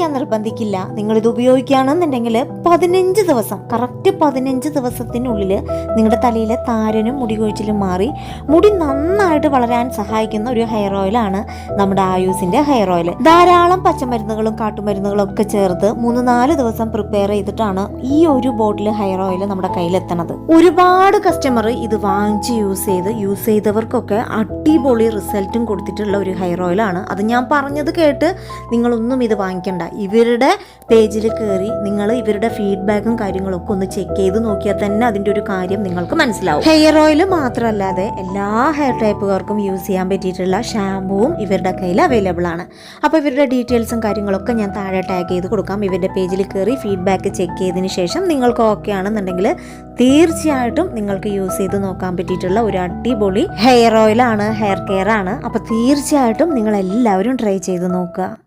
ഞാൻ നിർബന്ധിക്കില്ല. നിങ്ങളിത് ഉപയോഗിക്കുകയാണെന്നുണ്ടെങ്കിൽ 15 ദിവസം, കറക്റ്റ് 15 ദിവസത്തിനുള്ളിൽ നിങ്ങളുടെ തലയിലെ താരനും മുടി കൊഴിച്ചിലും മാറി മുടി നന്നായിട്ട് വളരാൻ സഹായിക്കുന്ന ഒരു ഹെയർ ഓയിലാണ് നമ്മുടെ ആയുസിന്റെ ഹെയർ ഓയിൽ. ധാരാളം പച്ചമരുന്നുകളും കാട്ടുമരുന്നുകളും ഒക്കെ ചേർത്ത് 3-4 ദിവസം പ്രിപ്പയർ ചെയ്തിട്ടാണ് ഈ ഒരു ബോട്ടിൽ ഹെയർ ഓയിൽ നമ്മുടെ കയ്യിലെത്തണത്. ഒരുപാട് കസ്റ്റമർ ഇത് വാങ്ങിച്ച് യൂസ് ചെയ്തവർക്കൊക്കെ അടിപൊളി റിസൾട്ടും കൊടുത്തിട്ടുള്ള ഒരു ഹെയർ ഓയിലാണ്. അത് ഞാൻ പറഞ്ഞത് കേട്ട് നിങ്ങളൊന്നും ഇത് വാങ്ങിക്കണ്ട. ഇവരുടെ പേജിൽ കയറി നിങ്ങൾ ഇവരുടെ ഫീഡ്ബാക്കും കാര്യങ്ങളൊക്കെ ഒന്ന് ചെക്ക് ചെയ്ത് നോക്കിയാൽ തന്നെ അതിൻ്റെ ഒരു കാര്യം നിങ്ങൾക്ക് മനസ്സിലാവും. ഹെയർ ഓയിൽ മാത്രമല്ലാതെ എല്ലാ ഹെയർ ടൈപ്പുകാർക്കും യൂസ് ചെയ്യാൻ പറ്റിയിട്ടുള്ള ഷാമ്പുവും ഇവരുടെ കയ്യിൽ അവൈലബിൾ ആണ്. അപ്പോൾ ഇവരുടെ ഡീറ്റെയിൽസും കാര്യങ്ങളൊക്കെ ഞാൻ താഴെ ടാഗ് ചെയ്ത് കൊടുക്കാം. ഇവരുടെ പേജിൽ കയറി ഫീഡ്ബാക്ക് ചെക്ക് ചെയ്തതിന് ശേഷം നിങ്ങൾക്ക് ഓക്കെ ആണെന്നുണ്ടെങ്കിൽ തീർച്ചയായിട്ടും നിങ്ങൾക്ക് യൂസ് ചെയ്ത് നോക്കാൻ പറ്റിയിട്ടുള്ള ഒരു അടിപൊളി ഹെയർ ഓയിലാണ്, ഹെയർ കെയർ ആണ്. അപ്പോൾ തീർച്ചയായിട്ടും നിങ്ങൾ എല്ലാവരും ട്രൈ ചെയ്ത് നോക്കുക.